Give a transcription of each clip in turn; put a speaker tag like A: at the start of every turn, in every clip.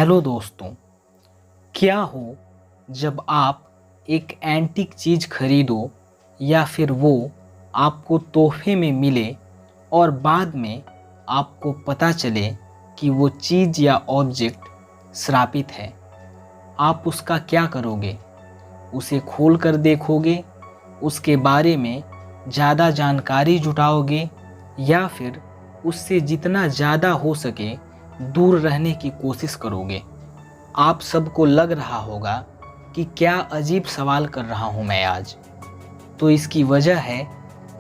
A: Hello दोस्तों, क्या हो जब आप एक एंटीक चीज़ खरीदो या फिर वो आपको तोहफे में मिले और बाद में आपको पता चले कि वो चीज़ या ऑब्जेक्ट श्रापित है। आप उसका क्या करोगे? उसे खोल कर देखोगे, उसके बारे में ज़्यादा जानकारी जुटाओगे या फिर उससे जितना ज़्यादा हो सके दूर रहने की कोशिश करोगे? आप सबको लग रहा होगा कि क्या अजीब सवाल कर रहा हूँ मैं आज। तो इसकी वजह है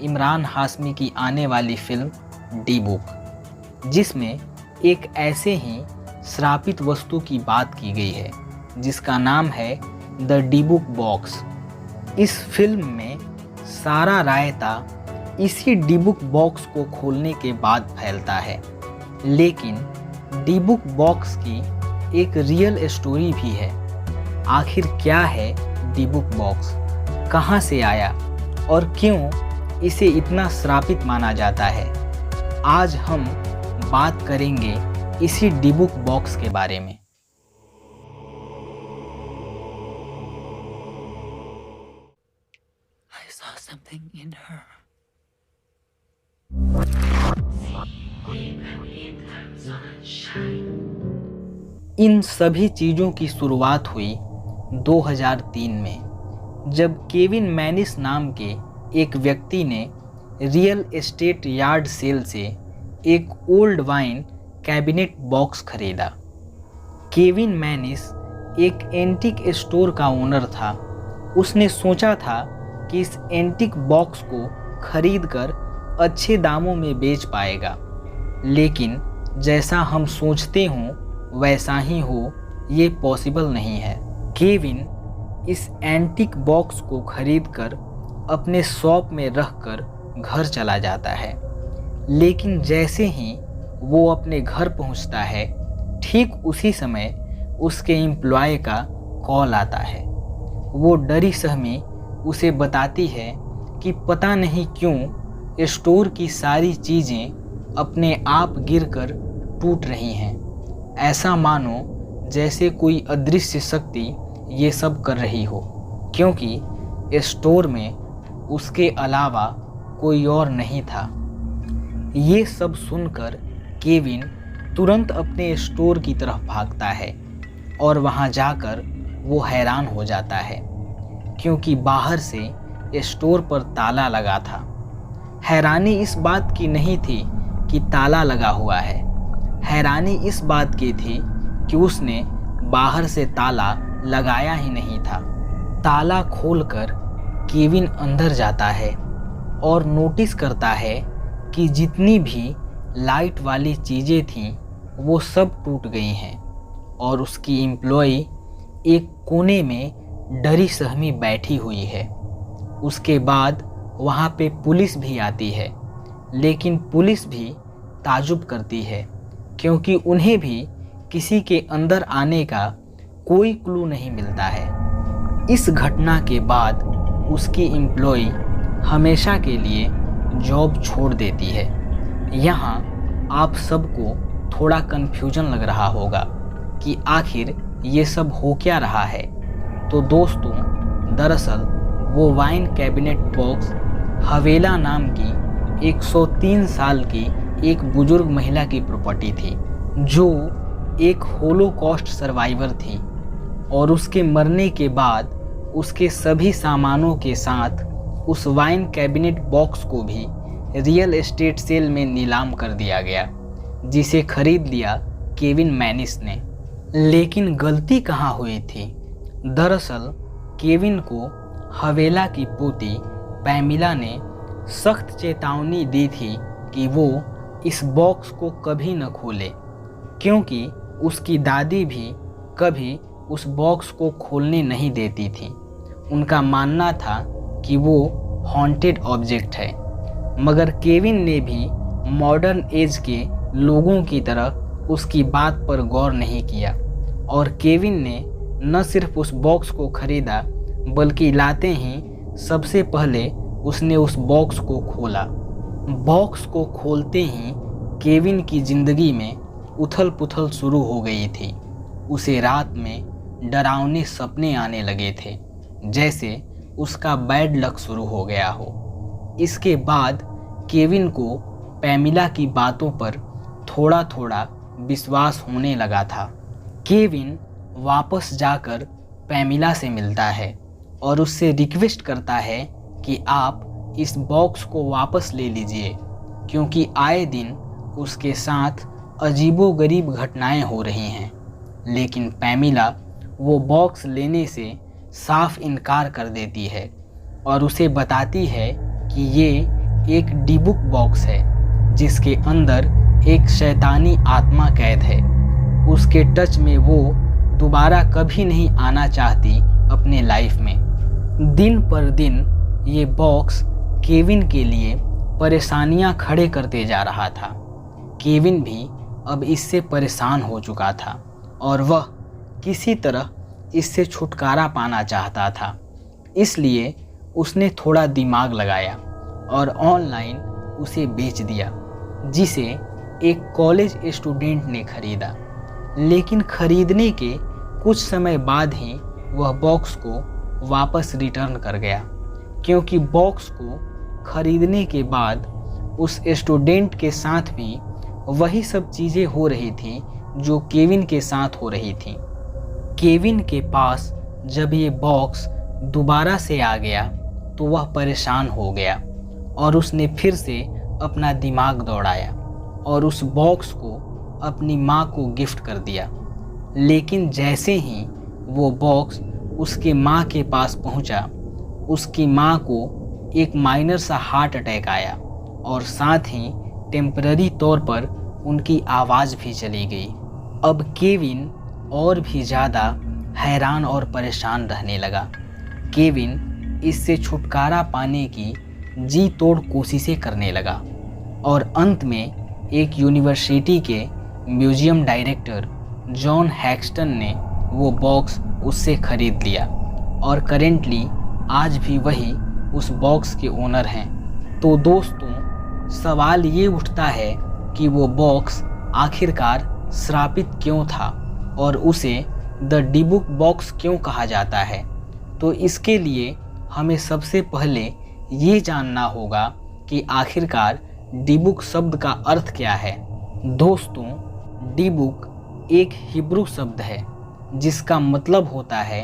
A: इमरान हाशमी की आने वाली फिल्म डी बुक, जिसमें एक ऐसे ही श्रापित वस्तु की बात की गई है जिसका नाम है द डी बुक बॉक्स। इस फिल्म में सारा रायता इसी डी बुक बॉक्स को खोलने के बाद फैलता है, लेकिन डी बुक बॉक्स की एक रियल स्टोरी भी है। आखिर क्या है डी बुक बॉक्स, कहाँ से आया और क्यों इसे इतना श्रापित माना जाता है? आज हम बात करेंगे इसी डी बुक बॉक्स के बारे में।
B: I saw something in her.
A: इन सभी चीज़ों की शुरुआत हुई 2003 में, जब केविन मैनिस नाम के एक व्यक्ति ने रियल एस्टेट यार्ड सेल से एक ओल्ड वाइन कैबिनेट बॉक्स खरीदा। केविन मैनिस एक एंटीक स्टोर का ओनर था। उसने सोचा था कि इस एंटीक बॉक्स को खरीदकर अच्छे दामों में बेच पाएगा, लेकिन जैसा हम सोचते हों वैसा ही हो ये पॉसिबल नहीं है। केविन इस एंटीक बॉक्स को खरीदकर अपने शॉप में रखकर घर चला जाता है, लेकिन जैसे ही वो अपने घर पहुंचता है, ठीक उसी समय उसके एम्प्लॉय का कॉल आता है। वो डरी सहमी उसे बताती है कि पता नहीं क्यों स्टोर की सारी चीज़ें अपने आप गिरकर टूट रही हैं। ऐसा मानो जैसे कोई अदृश्य शक्ति ये सब कर रही हो, क्योंकि स्टोर में उसके अलावा कोई और नहीं था। ये सब सुनकर केविन तुरंत अपने स्टोर की तरफ भागता है और वहाँ जाकर वो हैरान हो जाता है, क्योंकि बाहर से स्टोर पर ताला लगा था। हैरानी इस बात की नहीं थी कि ताला लगा हुआ है, हैरानी इस बात की थी कि उसने बाहर से ताला लगाया ही नहीं था। ताला खोलकर केविन अंदर जाता है और नोटिस करता है कि जितनी भी लाइट वाली चीज़ें थीं वो सब टूट गई हैं और उसकी एम्प्लॉय एक कोने में डरी सहमी बैठी हुई है। उसके बाद वहाँ पे पुलिस भी आती है, लेकिन पुलिस भी ताजुब करती है, क्योंकि उन्हें भी किसी के अंदर आने का कोई क्लू नहीं मिलता है। इस घटना के बाद उसकी एम्प्लॉय हमेशा के लिए जॉब छोड़ देती है। यहाँ आप सबको थोड़ा कन्फ्यूजन लग रहा होगा कि आखिर ये सब हो क्या रहा है। तो दोस्तों, दरअसल वो वाइन कैबिनेट बॉक्स हवेला नाम की 103 साल की एक बुजुर्ग महिला की प्रॉपर्टी थी, जो एक होलोकॉस्ट सर्वाइवर थी, और उसके मरने के बाद उसके सभी सामानों के साथ उस वाइन कैबिनेट बॉक्स को भी रियल एस्टेट सेल में नीलाम कर दिया गया, जिसे खरीद लिया केविन मैनिस ने। लेकिन गलती कहाँ हुई थी? दरअसल केविन को हवेला की पोती पैमिला ने सख्त चेतावनी दी थी कि वो इस बॉक्स को कभी न खोले, क्योंकि उसकी दादी भी कभी उस बॉक्स को खोलने नहीं देती थी। उनका मानना था कि वो हॉन्टेड ऑब्जेक्ट है। मगर केविन ने भी मॉडर्न एज के लोगों की तरह उसकी बात पर गौर नहीं किया, और केविन ने न सिर्फ उस बॉक्स को खरीदा, बल्कि लाते ही सबसे पहले उसने उस बॉक्स को खोला। बॉक्स को खोलते ही केविन की ज़िंदगी में उथल पुथल शुरू हो गई थी। उसे रात में डरावने सपने आने लगे थे, जैसे उसका बैड लक शुरू हो गया हो। इसके बाद केविन को पैमिला की बातों पर थोड़ा थोड़ा विश्वास होने लगा था। केविन वापस जाकर पैमिला से मिलता है और उससे रिक्वेस्ट करता है कि आप इस बॉक्स को वापस ले लीजिए, क्योंकि आए दिन उसके साथ अजीबोगरीब घटनाएं हो रही हैं। लेकिन पैमिला वो बॉक्स लेने से साफ इनकार कर देती है और उसे बताती है कि ये एक डीबुक बॉक्स है जिसके अंदर एक शैतानी आत्मा कैद है। उसके टच में वो दोबारा कभी नहीं आना चाहती अपने लाइफ में। दिन पर दिन ये बॉक्स केविन के लिए परेशानियां खड़े करते जा रहा था। केविन भी अब इससे परेशान हो चुका था और वह किसी तरह इससे छुटकारा पाना चाहता था। इसलिए उसने थोड़ा दिमाग लगाया और ऑनलाइन उसे बेच दिया, जिसे एक कॉलेज स्टूडेंट ने खरीदा। लेकिन खरीदने के कुछ समय बाद ही वह बॉक्स को वापस रिटर्न कर गया, क्योंकि बॉक्स को खरीदने के बाद उस स्टूडेंट के साथ भी वही सब चीज़ें हो रही थी जो केविन के साथ हो रही थी। केविन के पास जब ये बॉक्स दोबारा से आ गया तो वह परेशान हो गया और उसने फिर से अपना दिमाग दौड़ाया और उस बॉक्स को अपनी माँ को गिफ्ट कर दिया। लेकिन जैसे ही वो बॉक्स उसके माँ के पास पहुँचा, उसकी माँ को एक माइनर सा हार्ट अटैक आया और साथ ही टेम्पररी तौर पर उनकी आवाज़ भी चली गई। अब केविन और भी ज़्यादा हैरान और परेशान रहने लगा। केविन इससे छुटकारा पाने की जी तोड़ कोशिशें करने लगा और अंत में एक यूनिवर्सिटी के म्यूजियम डायरेक्टर जॉन हैक्स्टन ने वो बॉक्स उससे खरीद लिया और करेंटली आज भी वही उस बॉक्स के ओनर हैं। तो दोस्तों, सवाल ये उठता है कि वो बॉक्स आखिरकार श्रापित क्यों था और उसे द डीबुक बॉक्स क्यों कहा जाता है। तो इसके लिए हमें सबसे पहले ये जानना होगा कि आखिरकार डीबुक शब्द का अर्थ क्या है। दोस्तों, डीबुक एक हिब्रू शब्द है जिसका मतलब होता है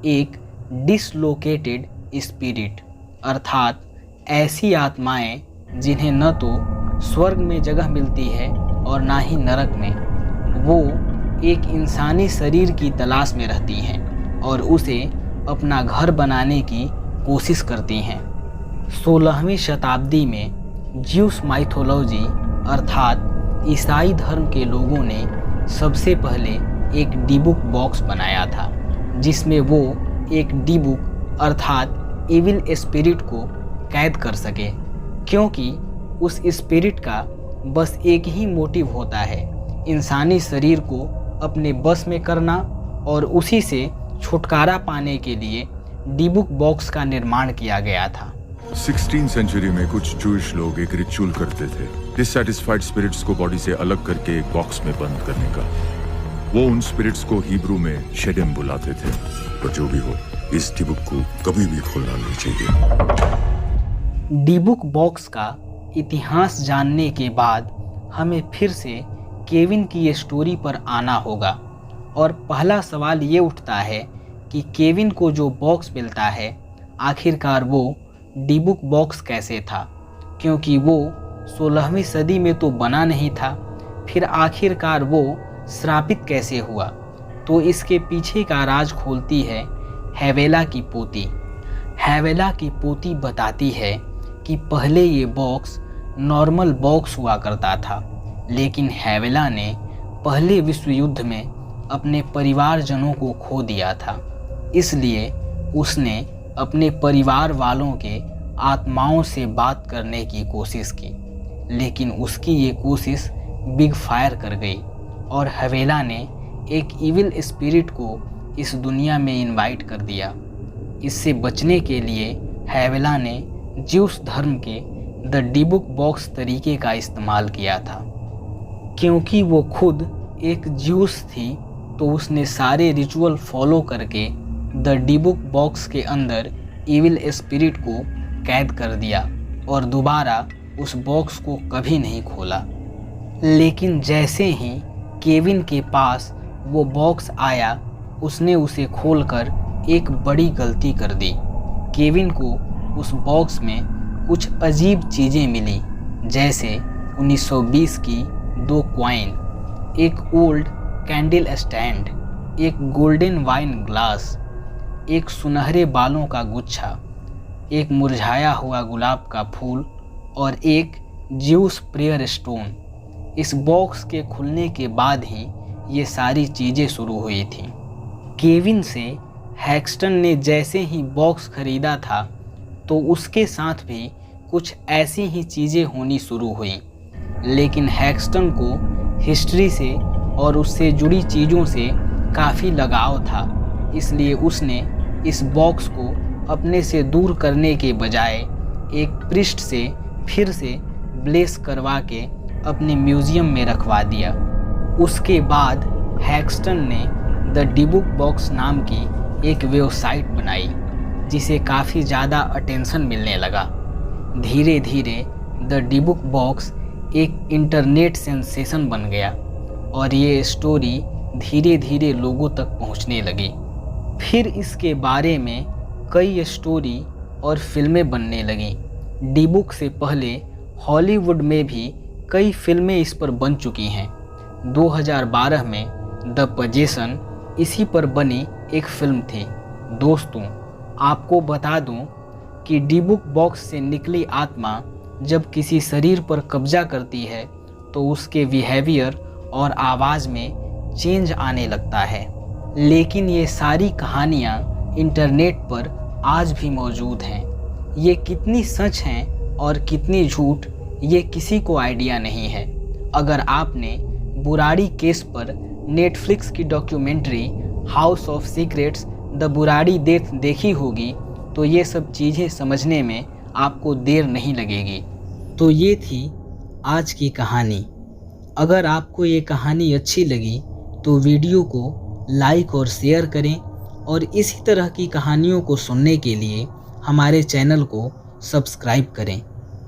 A: एक डिसलोकेटेड स्पिरिट, अर्थात ऐसी आत्माएं जिन्हें न तो स्वर्ग में जगह मिलती है और ना ही नरक में। वो एक इंसानी शरीर की तलाश में रहती हैं और उसे अपना घर बनाने की कोशिश करती हैं। 16वीं शताब्दी में ज्यूस माइथोलॉजी अर्थात ईसाई धर्म के लोगों ने सबसे पहले एक डीबुक बॉक्स बनाया था, जिसमें वो एक डीबुक अर्थात इविल स्पिरिट को कैद कर सके, क्योंकि उस स्पिरिट का बस एक ही मोटिव होता है, इंसानी शरीर को अपने बस में करना, और उसी से छुटकारा पाने के लिए डीबुक बॉक्स का निर्माण किया गया था।
C: 16वीं सेंचुरी में कुछ जूइश लोग एक रिचुअल करते थे डिससैटिस्फाइड स्पिरिट्स को बॉडी से अलग करके एक बॉक्स में बंद करने का। वो उन स्पिरिट्स को हिब्रू में शेडेम बुलाते थे। पर जो भी हो, इस डीबुक को कभी भी खोलना नहीं चाहिए।
A: डीबुक बॉक्स का इतिहास जानने के बाद हमें फिर से केविन की स्टोरी पर आना होगा और पहला सवाल ये उठता है कि केविन को जो बॉक्स मिलता है आखिरकार वो डीबुक बॉक्स कैसे था, क्योंकि वो 16वीं सदी में तो बना नहीं था, फिर आखिरकार वो श्रापित कैसे हुआ। तो इसके पीछे का राज खोलती है हैवेला की पोती। हैवेला की पोती बताती है कि पहले ये बॉक्स नॉर्मल बॉक्स हुआ करता था, लेकिन हैवेला ने पहले विश्व युद्ध में अपने परिवारजनों को खो दिया था, इसलिए उसने अपने परिवार वालों के आत्माओं से बात करने की कोशिश की, लेकिन उसकी ये कोशिश बिग फायर कर गई और हैवेला ने एक इविल स्पिरिट को इस दुनिया में इनवाइट कर दिया। इससे बचने के लिए हैवेला ने ज्यूस धर्म के द डीबुक बॉक्स तरीके का इस्तेमाल किया था। क्योंकि वो खुद एक ज्यूस थी, तो उसने सारे रिचुअल फॉलो करके द डिबुक बॉक्स के अंदर इविल स्पिरिट को कैद कर दिया और दोबारा उस बॉक्स को कभी नहीं खोला। लेकिन जैसे ही केविन के पास वो बॉक्स आया, उसने उसे खोलकर एक बड़ी गलती कर दी। केविन को उस बॉक्स में कुछ अजीब चीज़ें मिली, जैसे 1920 की 2 कॉइन, एक ओल्ड कैंडल स्टैंड, एक गोल्डन वाइन ग्लास, एक सुनहरे बालों का गुच्छा, एक मुरझाया हुआ गुलाब का फूल और एक ज्यूस प्रेयर स्टोन। इस बॉक्स के खुलने के बाद ही ये सारी चीज़ें शुरू हुई थी। केविन से हैक्स्टन ने जैसे ही बॉक्स खरीदा था तो उसके साथ भी कुछ ऐसी ही चीज़ें होनी शुरू हुई। लेकिन हैक्स्टन को हिस्ट्री से और उससे जुड़ी चीज़ों से काफ़ी लगाव था, इसलिए उसने इस बॉक्स को अपने से दूर करने के बजाय एक प्रिस्ट से फिर से ब्लेस करवा के अपने म्यूज़ियम में रखवा दिया। उसके बाद हैक्स्टन ने द डिबुक बॉक्स नाम की एक वेबसाइट बनाई, जिसे काफ़ी ज़्यादा अटेंशन मिलने लगा। धीरे धीरे द डिबुक बॉक्स एक इंटरनेट सेंसेशन बन गया और ये स्टोरी धीरे धीरे लोगों तक पहुंचने लगी। फिर इसके बारे में कई स्टोरी और फिल्में बनने लगीं। डिबुक से पहले हॉलीवुड में भी कई फिल्में इस पर बन चुकी हैं। 2012 में द पजेशन इसी पर बनी एक फिल्म थी। दोस्तों, आपको बता दूं कि डिबुक बॉक्स से निकली आत्मा जब किसी शरीर पर कब्जा करती है तो उसके बिहेवियर और आवाज़ में चेंज आने लगता है। लेकिन ये सारी कहानियाँ इंटरनेट पर आज भी मौजूद हैं। ये कितनी सच हैं और कितनी झूठ, ये किसी को आइडिया नहीं है। अगर आपने बुराड़ी केस पर नेटफ्लिक्स की documentary house of secrets the Burari death देखी होगी तो ये सब चीज़ें समझने में आपको देर नहीं लगेगी। तो ये थी आज की कहानी। अगर आपको ये कहानी अच्छी लगी तो वीडियो को लाइक और शेयर करें और इसी तरह की कहानियों को सुनने के लिए हमारे चैनल को सब्सक्राइब करें।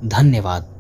A: धन्यवाद।